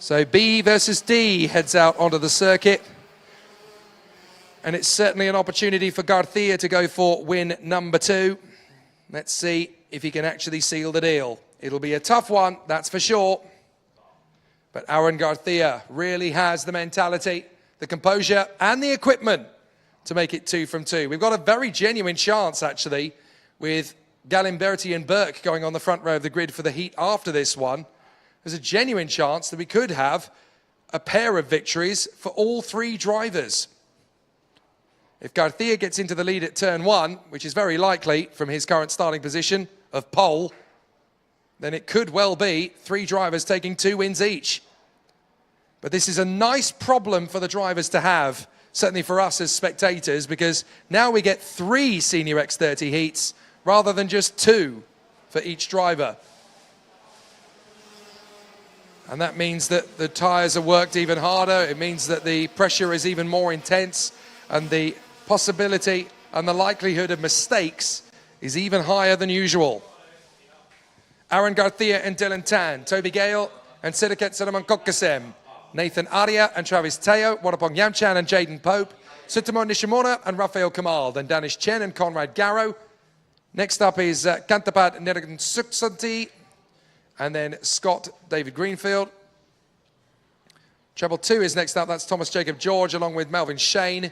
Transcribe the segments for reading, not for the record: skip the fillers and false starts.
So B versus D heads out onto the circuit. And it's certainly an opportunity for Garcia to go for win number 2. Let's see if he can actually seal the deal. It'll be a tough one, that's for sure. But Aaron Garcia really has the mentality, the composure, and the equipment to make it 2 from 2. We've got a very genuine chance, actually, with Galimberti and Burke going on the front row of the grid for the heat after this one. There's a genuine chance that we could have a pair of victories for all 3 drivers. If Garcia gets into the lead at turn 1, which is very likely from his current starting position of pole, then it could well be 3 drivers taking 2 wins each. But this is a nice problem for the drivers to have, certainly for us as spectators, because now we get 3 Senior X30 heats rather than just 2 for each driver. And that means that the tyres are worked even harder. It means that the pressure is even more intense, and the possibility and the likelihood of mistakes is even higher than usual. Aaron Garcia and Dylan Tan, Toby Gale and Sidiket Solomon Kokasem, Nathan Arya and Travis Teoh, Wadapong Yamchan and Jaden Pope, Sutomo Nishimura and Rafael Kamal, then Danish Chen and Conrad Garrow. Next up is Kantapat Neragan Suksanti, and then Scott David Greenfield. Treble 2 is next up, that's Thomas Jacob George along with Melvin Shane.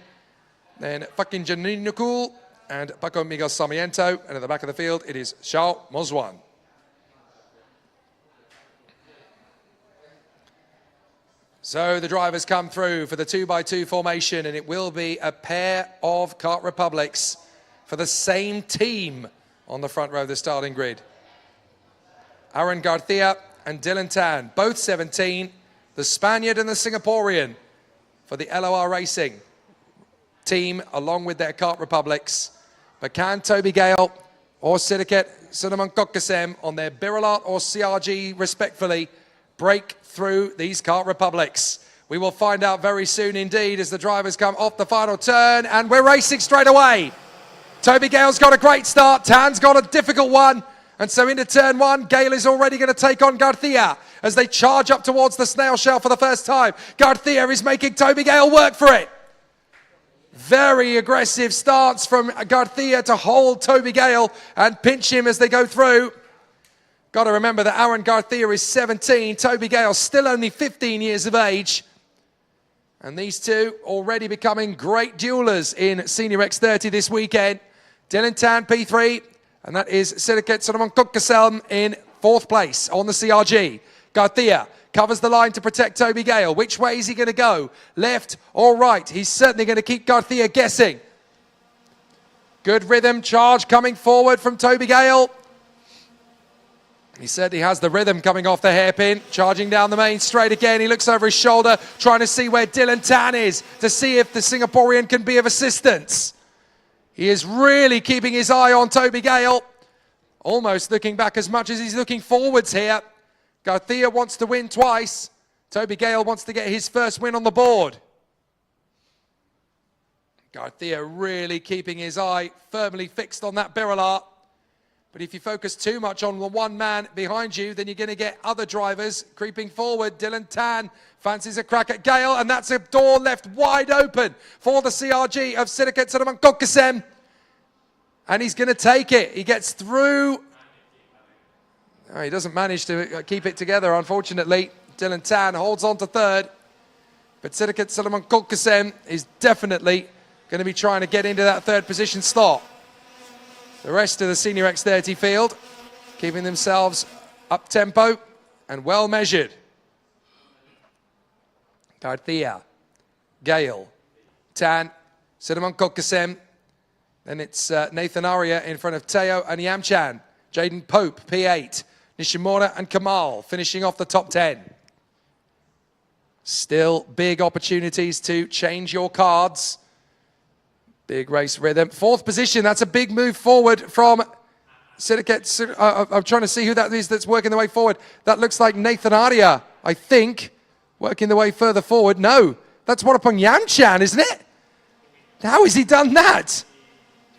Then Fakin Janinukul and Paco Miguel Sarmiento, and at the back of the field it is Xiao Mozwan. So the drivers come through for the 2x2 formation, and it will be a pair of Kart Republics for the same team on the front row of the starting grid. Aaron Garcia and Dylan Tan, both 17, the Spaniard and the Singaporean for the LOR Racing team, along with their Kart Republics. But can Toby Gale or Sidiket Solomon Kokasem on their Bira or CRG, respectfully, break through these Kart Republics? We will find out very soon indeed as the drivers come off the final turn, and we're racing straight away. Toby Gale's got a great start, Tan's got a difficult one, and so into turn 1, Gale is already going to take on Garcia as they charge up towards the snail shell for the first time. Garcia is making Toby Gale work for it. Very aggressive stance from Garcia to hold Toby Gale and pinch him as they go through. Got to remember that Aaron Garcia is 17, Toby Gale still only 15 years of age. And these two already becoming great duelers in Senior X30 this weekend. Dylan Tan P3, and that is Sidiket Solomon Kokasem in 4th place on the CRG. Garcia covers the line to protect Toby Gale. Which way is he going to go? Left or right? He's certainly going to keep Garcia guessing. Good rhythm charge coming forward from Toby Gale. He said he has the rhythm coming off the hairpin, charging down the main straight again. He looks over his shoulder, trying to see where Dylan Tan is, to see if the Singaporean can be of assistance. He is really keeping his eye on Toby Gale, almost looking back as much as he's looking forwards here. Garcia wants to win twice. Toby Gale wants to get his first win on the board. Garcia really keeping his eye firmly fixed on that Bira. But if you focus too much on the one man behind you, then you're going to get other drivers creeping forward. Dylan Tan fancies a crack at Gale, and that's a door left wide open for the CRG of Sidiket Solomon Kokasem. And he's going to take it. He gets through. Oh, he doesn't manage to keep it together, unfortunately. Dylan Tan holds on to 3rd. But Sidiket Solomon Kokasem is definitely going to be trying to get into that 3rd position slot. The rest of the Senior X30 field keeping themselves up tempo and well measured. Garcia, Gale, Tan, Solomon Kokasem. Then it's Nathan Arya in front of Teoh and Yamchan. Jaden Pope, P8. Nishimura and Kamal finishing off the top 10. Still big opportunities to change your cards. Big race rhythm. 4th position, that's a big move forward from Sidiket. I'm trying to see who that is that's working the way forward. That looks like Nathan Arya, I think, working the way further forward. No, that's Wadapong Yamchan, isn't it? How has he done that?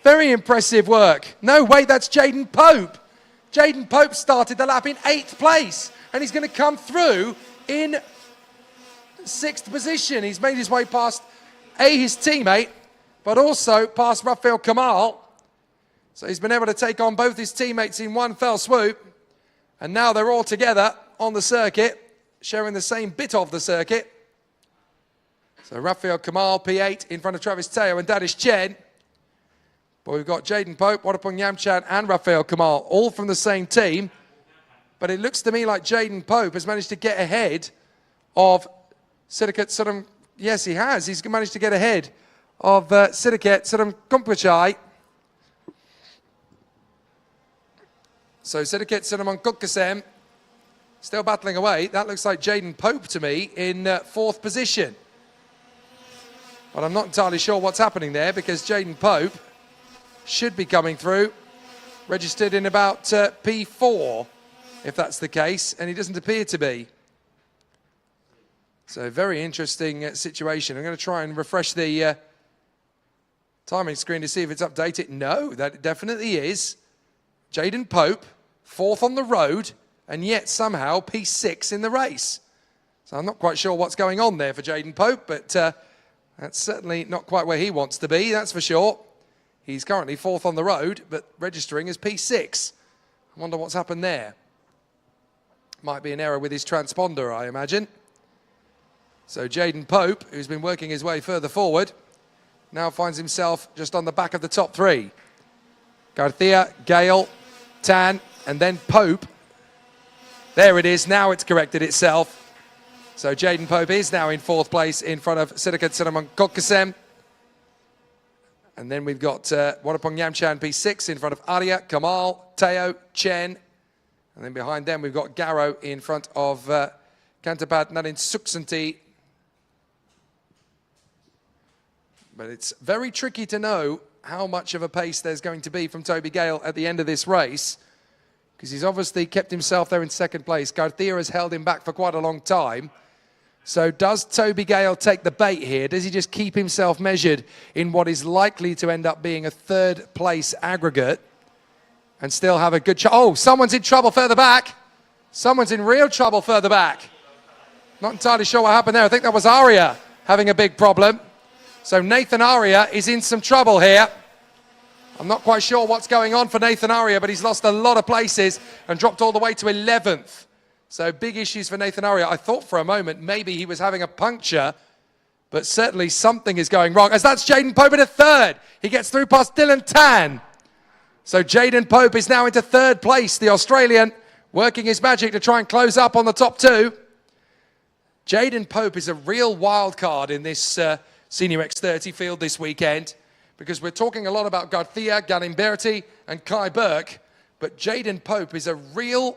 Very impressive work. No, wait, that's Jaden Pope. Jaden Pope started the lap in 8th place, and he's going to come through in 6th position. He's made his way past his teammate, but also past Rafael Kamal. So he's been able to take on both his teammates in one fell swoop. And now they're all together on the circuit, sharing the same bit of the circuit. So Rafael Kamal, P8, in front of Travis Teoh and Dadish Chen. But we've got Jaden Pope, Wadapong Yamchan and Rafael Kamal, all from the same team. But it looks to me like Jaden Pope has managed to get ahead of Sidiket Sudam. Yes, he has. He's managed to get ahead of Sidiket Sudam Kumpachai. So Sidiket Sudam Kukkasem still battling away. That looks like Jaden Pope to me in 4th position. But I'm not entirely sure what's happening there because Jaden Pope should be coming through, registered in about P4, if that's the case, and he doesn't appear to be. So very interesting situation. I'm going to try and refresh the timing screen to see if it's updated. No, that definitely is. Jaden Pope, 4th on the road, and yet somehow P6 in the race. So I'm not quite sure what's going on there for Jaden Pope, but that's certainly not quite where he wants to be, that's for sure. He's currently 4th on the road, but registering as P6. I wonder what's happened there. Might be an error with his transponder, I imagine. So Jaden Pope, who's been working his way further forward, now finds himself just on the back of the top 3. Garcia, Gale, Tan, and then Pope. There it is, now it's corrected itself. So Jaden Pope is now in 4th place in front of Sidiket Sudam Kukkasem. And then we've got Wadapong Yamchan P6 in front of Arya, Kamal, Teoh, Chen. And then behind them we've got Garrow in front of Kantapat Nadin Suksanti. But it's very tricky to know how much of a pace there's going to be from Toby Gale at the end of this race, because he's obviously kept himself there in 2nd place. Garcia has held him back for quite a long time. So does Toby Gale take the bait here? Does he just keep himself measured in what is likely to end up being a 3rd place aggregate and still have a good shot? Oh, someone's in trouble further back. Someone's in real trouble further back. Not entirely sure what happened there. I think that was Arya having a big problem. So Nathan Arya is in some trouble here. I'm not quite sure what's going on for Nathan Arya, but he's lost a lot of places and dropped all the way to 11th. So big issues for Nathan Arya. I thought for a moment maybe he was having a puncture, but certainly something is going wrong, as that's Jaden Pope in a 3rd. He gets through past Dylan Tan. So Jaden Pope is now into 3rd place, the Australian, working his magic to try and close up on the top 2. Jaden Pope is a real wild card in this Senior X30 field this weekend, because we're talking a lot about Garcia, Galimberti and Kai Burke, but Jaden Pope is a real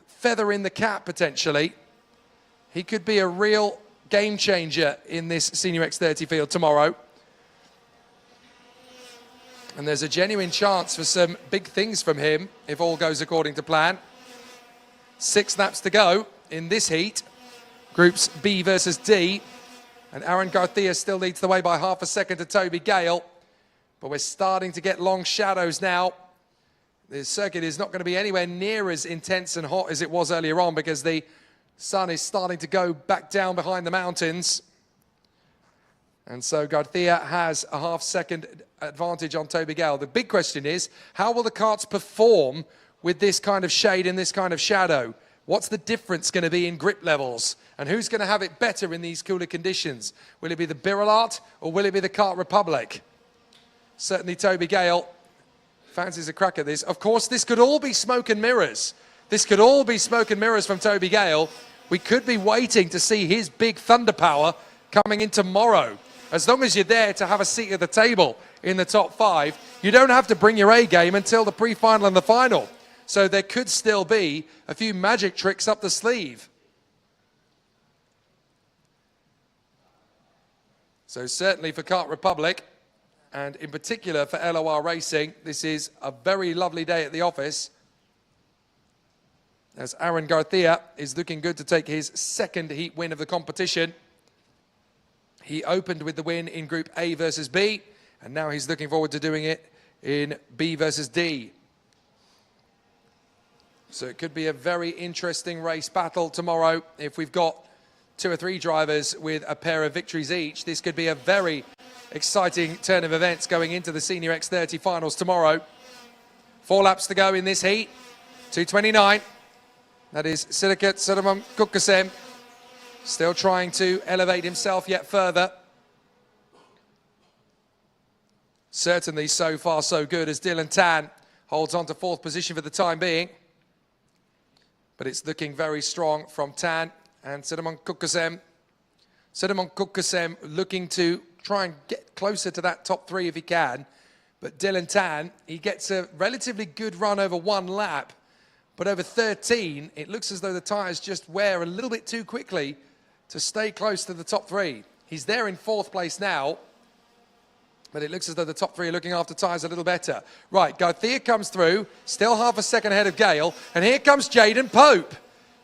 feather in the cap, potentially. He could be a real game changer in this Senior X30 field tomorrow. And there's a genuine chance for some big things from him if all goes according to plan. 6 laps to go in this heat. Groups B versus D. And Aaron Garcia still leads the way by half a second to Toby Gale. But we're starting to get long shadows now. The circuit is not going to be anywhere near as intense and hot as it was earlier on, because the sun is starting to go back down behind the mountains. And so Garcia has a half-second advantage on Toby Gale. The big question is, how will the karts perform with this kind of shade and this kind of shadow? What's the difference going to be in grip levels? And who's going to have it better in these cooler conditions? Will it be the Bira or will it be the Kart Republic? Certainly Toby Gale fancies a crack at this. Of course, this could all be smoke and mirrors. This could all be smoke and mirrors from Toby Gale. We could be waiting to see his big thunder power coming in tomorrow. As long as you're there to have a seat at the table in the top 5, you don't have to bring your A game until the pre-final and the final. So there could still be a few magic tricks up the sleeve. So certainly for Kart Republic, and in particular for LOR Racing, this is a very lovely day at the office, as Aaron Garcia is looking good to take his 2nd heat win of the competition. He opened with the win in Group A versus B, and now he's looking forward to doing it in B versus D. So it could be a very interesting race battle tomorrow if we've got 2 or 3 drivers with a pair of victories each. This could be a very exciting turn of events going into the Senior X30 finals tomorrow. 4 laps to go in this heat. 2:29. That is Sirikat Saramam Kukkasem, still trying to elevate himself yet further. Certainly so far so good as Dylan Tan holds on to 4th position for the time being. But it's looking very strong from Tan and Saramam Kukkasem. Saramam Kukkasem looking to try and get closer to that top 3 if he can. But Dylan Tan, he gets a relatively good run over 1 lap. But over 13, it looks as though the tyres just wear a little bit too quickly to stay close to the top 3. He's there in 4th place now, but it looks as though the top 3 are looking after tyres a little better. Right, Garcia comes through, still half a second ahead of Gale, and here comes Jaden Pope.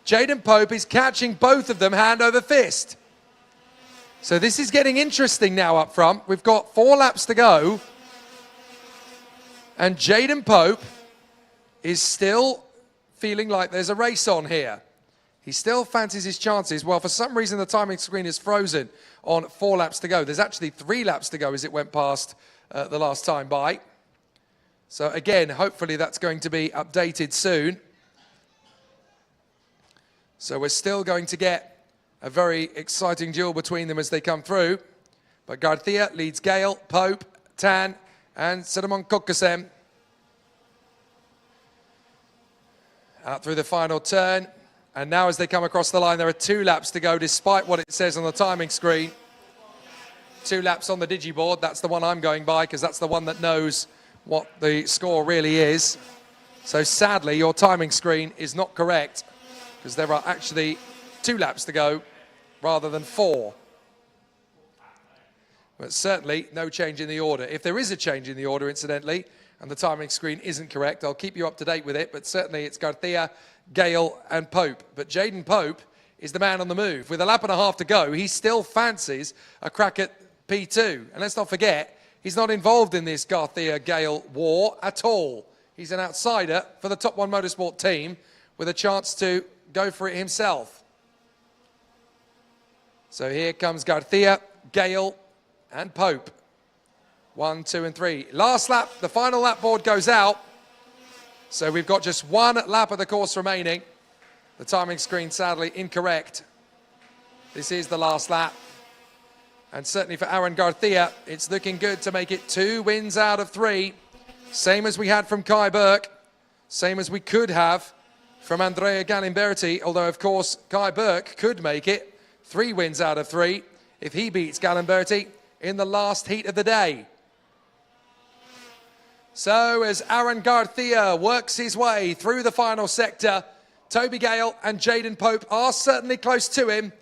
Jaden Pope is catching both of them hand over fist. So this is getting interesting now up front. We've got 4 laps to go, and Jaden Pope is still feeling like there's a race on here. He still fancies his chances. Well, for some reason, the timing screen is frozen on 4 laps to go. There's actually 3 laps to go as it went past the last time by. So again, hopefully that's going to be updated soon. So we're still going to get a very exciting duel between them as they come through. But Garcia leads Gale, Pope, Tan, and Saramam Kukkasem. Out through the final turn, and now as they come across the line, there are 2 laps to go, despite what it says on the timing screen. 2 laps on the digiboard, that's the one I'm going by, because that's the one that knows what the score really is. So sadly, your timing screen is not correct, because there are actually 2 laps to go, rather than 4. But certainly, no change in the order. If there is a change in the order, incidentally, and the timing screen isn't correct, I'll keep you up to date with it, but certainly it's Garcia, Gale and Pope. But Jaden Pope is the man on the move. With 1.5 laps to go, he still fancies a crack at P2. And let's not forget, he's not involved in this Garcia-Gale war at all. He's an outsider for the Top 1 Motorsport team with a chance to go for it himself. So here comes Garcia, Gale and Pope. 1, 2 and 3. Last lap, the final lap board goes out. So we've got just 1 lap of the course remaining. The timing screen sadly incorrect. This is the last lap. And certainly for Aaron Garcia, it's looking good to make it 2 wins out of 3. Same as we had from Kai Burke. Same as we could have from Andrea Galimberti. Although of course Kai Burke could make it 3 wins out of 3 if he beats Galimberti in the last heat of the day. So as Aaron Garcia works his way through the final sector, Toby Gale and Jaden Pope are certainly close to him,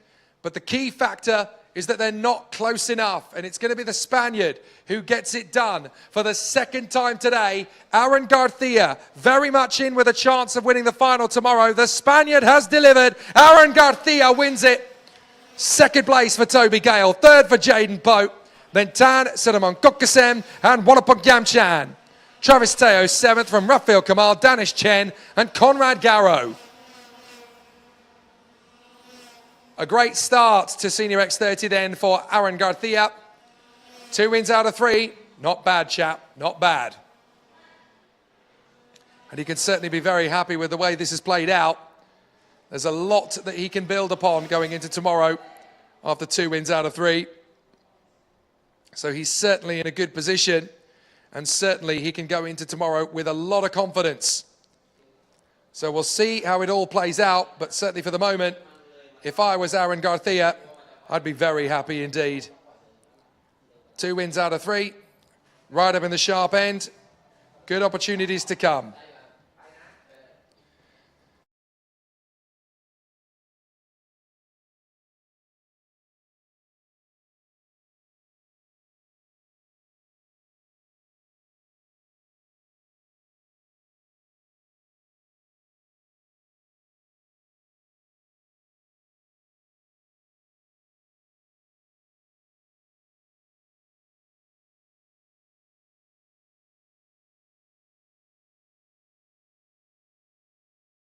but the key factor is that they're not close enough, and it's going to be the Spaniard who gets it done for the 2nd time today. Aaron Garcia very much in with a chance of winning the final tomorrow. The Spaniard has delivered. Aaron Garcia wins it. 2nd place for Toby Gale, 3rd for Jaden Pope, then Tan, Saramam Kukkasem and Wannapong Yamchan. Travis Teoh 7th from Rafael Kamal, Danish Chen and Conrad Garrow. A great start to Senior X30 then for Aaron Garcia. 2 wins out of 3. Not bad, chap. Not bad. And he can certainly be very happy with the way this has played out. There's a lot that he can build upon going into tomorrow after 2 wins out of 3. So he's certainly in a good position. And certainly he can go into tomorrow with a lot of confidence. So we'll see how it all plays out. But certainly for the moment, if I was Aaron Garcia, I'd be very happy indeed. 2 wins out of 3. Right up in the sharp end. Good opportunities to come.